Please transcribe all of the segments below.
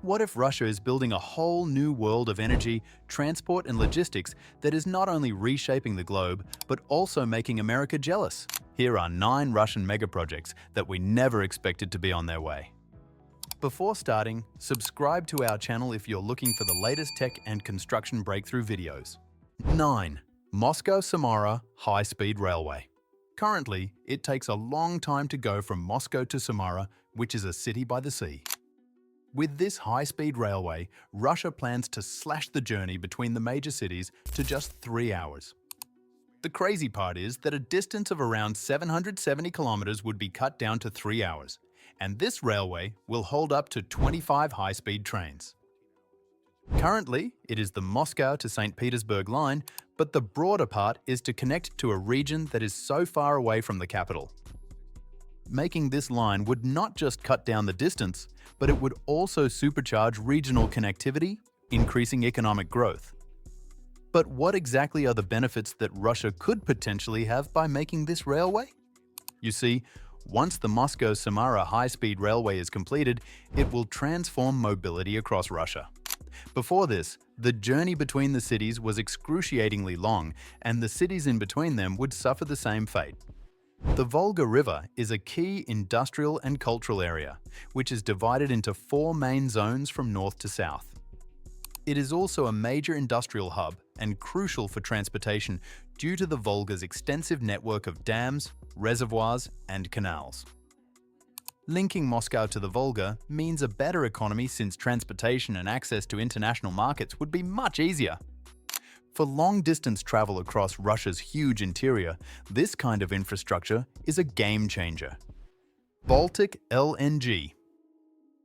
What if Russia is building a whole new world of energy, transport and logistics that is not only reshaping the globe, but also making America jealous? Here are 9 Russian megaprojects that we never expected to be on their way. Before starting, subscribe to our channel if you're looking for the latest tech and construction breakthrough videos. 9. Moscow-Samara High-Speed Railway. Currently, it takes a long time to go from Moscow to Samara, which is a city by the sea. With this high-speed railway, Russia plans to slash the journey between the major cities to just 3 hours. The crazy part is that a distance of around 770 kilometers would be cut down to 3 hours, and this railway will hold up to 25 high-speed trains. Currently, it is the Moscow to St. Petersburg line, but the broader part is to connect to a region that is so far away from the capital. Making this line would not just cut down the distance, but it would also supercharge regional connectivity, increasing economic growth. But what exactly are the benefits that Russia could potentially have by making this railway? You see, once the Moscow-Samara high-speed railway is completed, it will transform mobility across Russia. Before this, the journey between the cities was excruciatingly long, and the cities in between them would suffer the same fate. The Volga River is a key industrial and cultural area, which is divided into 4 main zones from north to south. It is also a major industrial hub and crucial for transportation due to the Volga's extensive network of dams, reservoirs, and canals. Linking Moscow to the Volga means a better economy since transportation and access to international markets would be much easier. For long-distance travel across Russia's huge interior, this kind of infrastructure is a game-changer. Baltic LNG.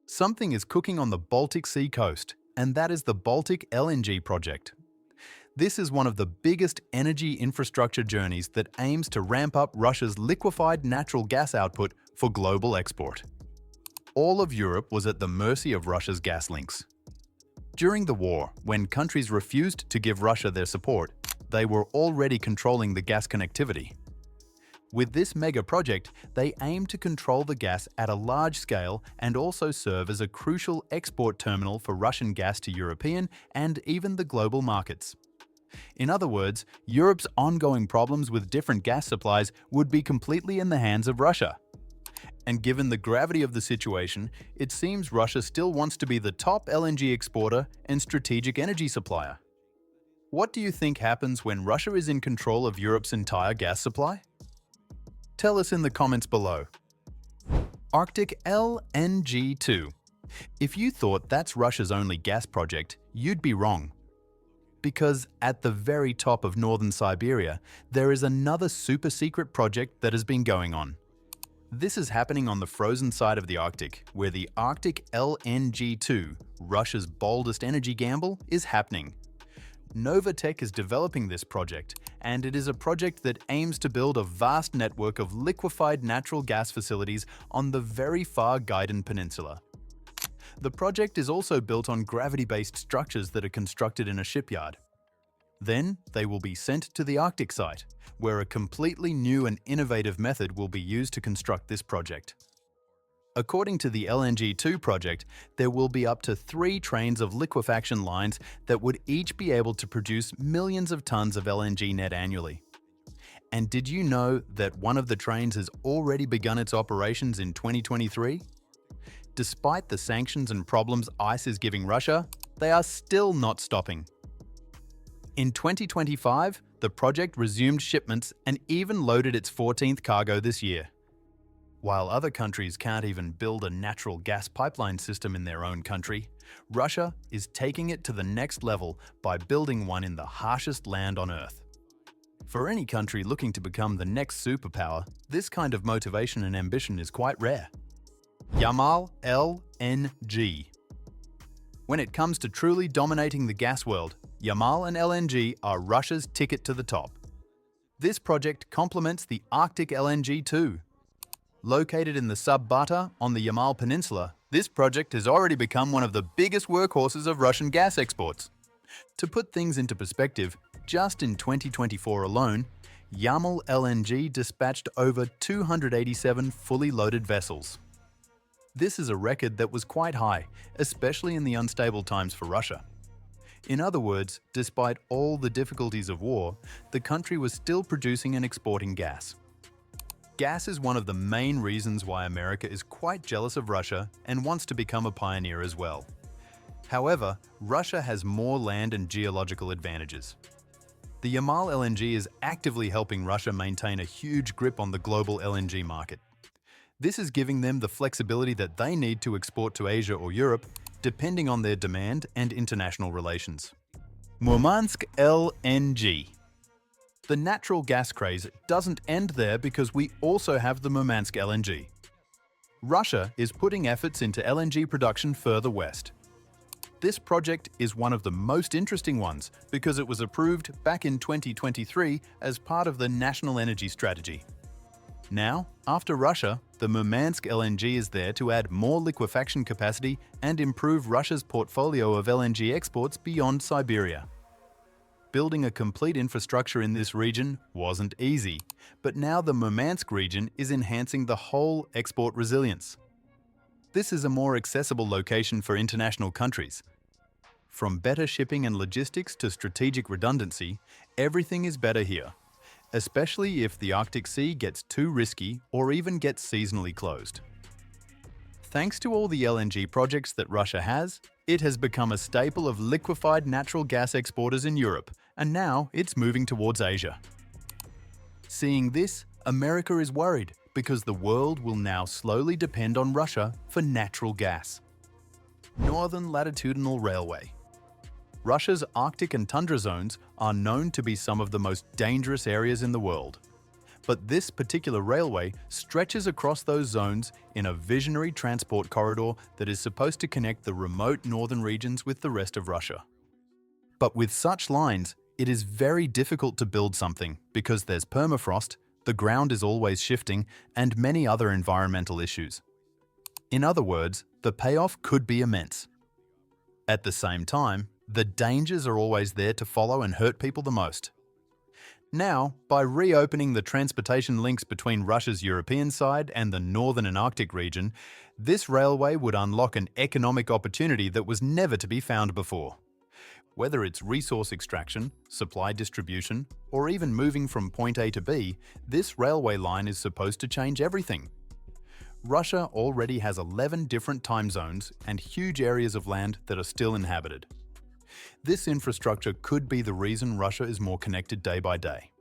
Something is cooking on the Baltic Sea coast, and that is the Baltic LNG project. This is one of the biggest energy infrastructure journeys that aims to ramp up Russia's liquefied natural gas output for global export. All of Europe was at the mercy of Russia's gas links. During the war, when countries refused to give Russia their support, they were already controlling the gas connectivity. With this mega project, they aim to control the gas at a large scale and also serve as a crucial export terminal for Russian gas to European and even the global markets. In other words, Europe's ongoing problems with different gas supplies would be completely in the hands of Russia. And given the gravity of the situation, it seems Russia still wants to be the top LNG exporter and strategic energy supplier. What do you think happens when Russia is in control of Europe's entire gas supply? Tell us in the comments below. Arctic LNG 2. If you thought that's Russia's only gas project, you'd be wrong. Because at the very top of northern Siberia, there is another super-secret project that has been going on. This is happening on the frozen side of the Arctic, where the Arctic LNG 2, Russia's boldest energy gamble, is happening. Novatech is developing this project, and it is a project that aims to build a vast network of liquefied natural gas facilities on the very far Gaiden Peninsula. The project is also built on gravity-based structures that are constructed in a shipyard. Then, they will be sent to the Arctic site, where a completely new and innovative method will be used to construct this project. According to the LNG-2 project, there will be up to 3 trains of liquefaction lines that would each be able to produce millions of tons of LNG net annually. And did you know that one of the trains has already begun its operations in 2023? Despite the sanctions and problems ICE is giving Russia, they are still not stopping. In 2025, the project resumed shipments and even loaded its 14th cargo this year. While other countries can't even build a natural gas pipeline system in their own country, Russia is taking it to the next level by building one in the harshest land on Earth. For any country looking to become the next superpower, this kind of motivation and ambition is quite rare. Yamal LNG. When it comes to truly dominating the gas world, Yamal and LNG are Russia's ticket to the top. This project complements the Arctic LNG 2. Located in the Sub-Bata on the Yamal Peninsula, this project has already become one of the biggest workhorses of Russian gas exports. To put things into perspective, just in 2024 alone, Yamal LNG dispatched over 287 fully loaded vessels. This is a record that was quite high, especially in the unstable times for Russia. In other words, despite all the difficulties of war, the country was still producing and exporting gas. Gas is one of the main reasons why America is quite jealous of Russia and wants to become a pioneer as well. However, Russia has more land and geological advantages. The Yamal LNG is actively helping Russia maintain a huge grip on the global LNG market. This is giving them the flexibility that they need to export to Asia or Europe, depending on their demand and international relations. Murmansk LNG. The natural gas craze doesn't end there because we also have the Murmansk LNG. Russia is putting efforts into LNG production further west. This project is one of the most interesting ones because it was approved back in 2023 as part of the National Energy Strategy. Now, after Russia, the Murmansk LNG is there to add more liquefaction capacity and improve Russia's portfolio of LNG exports beyond Siberia. Building a complete infrastructure in this region wasn't easy, but now the Murmansk region is enhancing the whole export resilience. This is a more accessible location for international countries. From better shipping and logistics to strategic redundancy, everything is better here, especially if the Arctic Sea gets too risky or even gets seasonally closed. Thanks to all the LNG projects that Russia has, it has become a staple of liquefied natural gas exporters in Europe, and now it's moving towards Asia. Seeing this, America is worried because the world will now slowly depend on Russia for natural gas. Northern Latitudinal Railway. Russia's Arctic and tundra zones are known to be some of the most dangerous areas in the world. But this particular railway stretches across those zones in a visionary transport corridor that is supposed to connect the remote northern regions with the rest of Russia. But with such lines, it is very difficult to build something because there's permafrost, the ground is always shifting, and many other environmental issues. In other words, the payoff could be immense. At the same time, the dangers are always there to follow and hurt people the most. Now, by reopening the transportation links between Russia's European side and the northern and Arctic region, this railway would unlock an economic opportunity that was never to be found before. Whether it's resource extraction, supply distribution, or even moving from point A to B, this railway line is supposed to change everything. Russia already has 11 different time zones and huge areas of land that are still inhabited. This infrastructure could be the reason Russia is more connected day by day.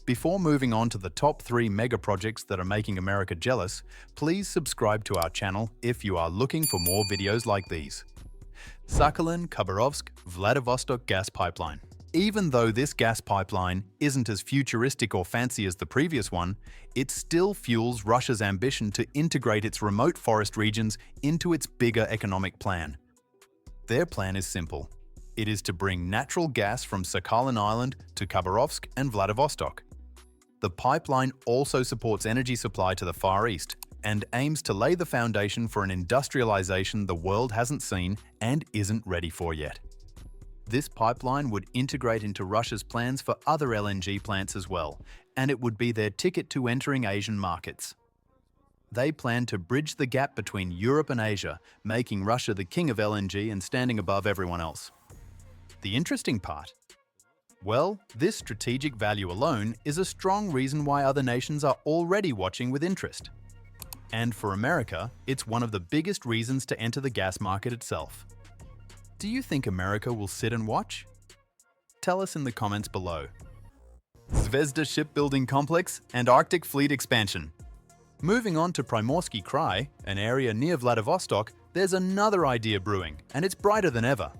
Before moving on to the top 3 megaprojects that are making America jealous, please subscribe to our channel if you are looking for more videos like these. Sakhalin-Khabarovsk-Vladivostok gas pipeline. Even though this gas pipeline isn't as futuristic or fancy as the previous one, it still fuels Russia's ambition to integrate its remote forest regions into its bigger economic plan. Their plan is simple. It is to bring natural gas from Sakhalin Island to Khabarovsk and Vladivostok. The pipeline also supports energy supply to the Far East and aims to lay the foundation for an industrialization the world hasn't seen and isn't ready for yet. This pipeline would integrate into Russia's plans for other LNG plants as well, and it would be their ticket to entering Asian markets. They plan to bridge the gap between Europe and Asia, making Russia the king of LNG and standing above everyone else. The interesting part? Well, this strategic value alone is a strong reason why other nations are already watching with interest. And for America, it's one of the biggest reasons to enter the gas market itself. Do you think America will sit and watch? Tell us in the comments below. Zvezda shipbuilding complex and Arctic fleet expansion. Moving on to Primorsky Krai, an area near Vladivostok, there's another idea brewing, and it's brighter than ever.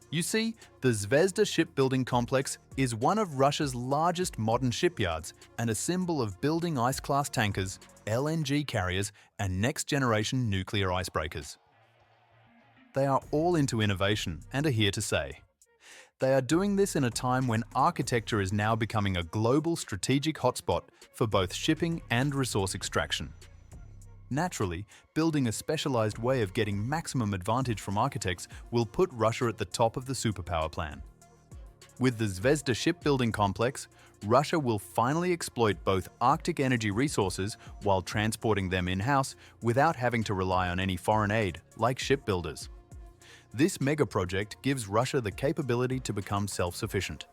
You see, the Zvezda shipbuilding complex is one of Russia's largest modern shipyards and a symbol of building ice-class tankers, LNG carriers, and next-generation nuclear icebreakers. They are all into innovation and are here to stay. They are doing this in a time when architecture is now becoming a global strategic hotspot for both shipping and resource extraction. Naturally, building a specialized way of getting maximum advantage from architects will put Russia at the top of the superpower plan. With the Zvezda shipbuilding complex, Russia will finally exploit both Arctic energy resources while transporting them in-house without having to rely on any foreign aid, like shipbuilders. This megaproject gives Russia the capability to become self-sufficient.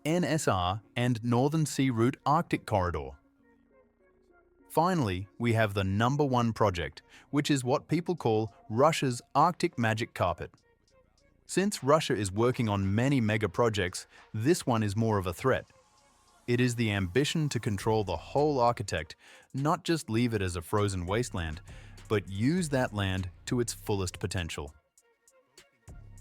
NSR and Northern Sea Route Arctic Corridor. Finally, we have the #1 project, which is what people call Russia's Arctic magic carpet. Since Russia is working on many megaprojects, this one is more of a threat. It is the ambition to control the whole architect, not just leave it as a frozen wasteland, but use that land to its fullest potential.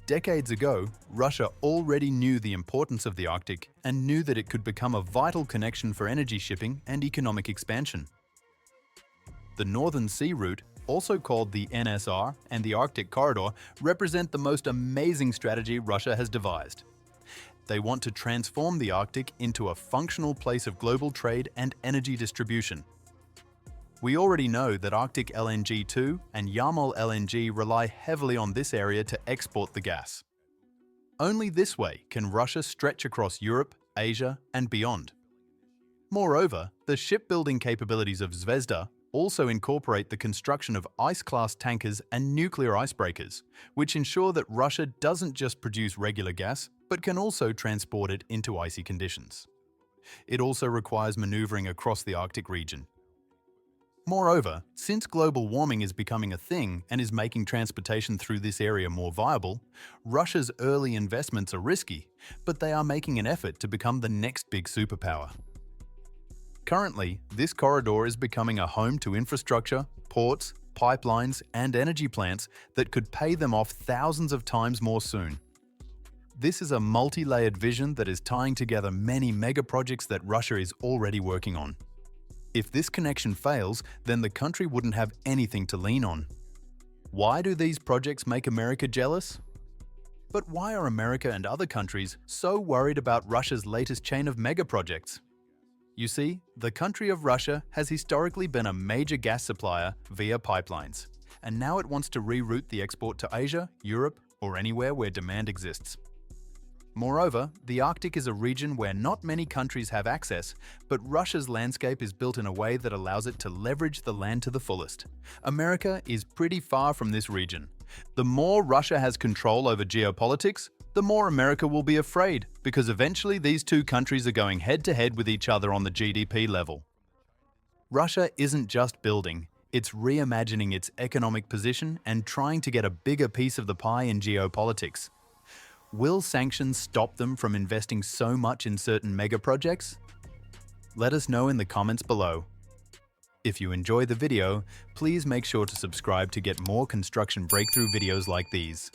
Decades ago, Russia already knew the importance of the Arctic and knew that it could become a vital connection for energy shipping and economic expansion. The Northern Sea Route, also called the NSR and the Arctic Corridor, represent the most amazing strategy Russia has devised. They want to transform the Arctic into a functional place of global trade and energy distribution. We already know that Arctic LNG 2 and Yamal LNG rely heavily on this area to export the gas. Only this way can Russia stretch across Europe, Asia, and beyond. Moreover, the shipbuilding capabilities of Zvezda also incorporate the construction of ice-class tankers and nuclear icebreakers, which ensure that Russia doesn't just produce regular gas, but can also transport it into icy conditions. It also requires maneuvering across the Arctic region. Moreover, since global warming is becoming a thing and is making transportation through this area more viable, Russia's early investments are risky, but they are making an effort to become the next big superpower. Currently, this corridor is becoming a home to infrastructure, ports, pipelines, and energy plants that could pay them off thousands of times more soon. This is a multi-layered vision that is tying together many megaprojects that Russia is already working on. If this connection fails, then the country wouldn't have anything to lean on. Why do these projects make America jealous? But why are America and other countries so worried about Russia's latest chain of megaprojects? You see, the country of Russia has historically been a major gas supplier via pipelines, and now it wants to reroute the export to Asia, Europe, or anywhere where demand exists. Moreover, the Arctic is a region where not many countries have access, but Russia's landscape is built in a way that allows it to leverage the land to the fullest. America is pretty far from this region. The more Russia has control over geopolitics, the more America will be afraid, because eventually these two countries are going head-to-head with each other on the GDP level. Russia isn't just building, it's reimagining its economic position and trying to get a bigger piece of the pie in geopolitics. Will sanctions stop them from investing so much in certain megaprojects? Let us know in the comments below. If you enjoy the video, please make sure to subscribe to get more construction breakthrough videos like these.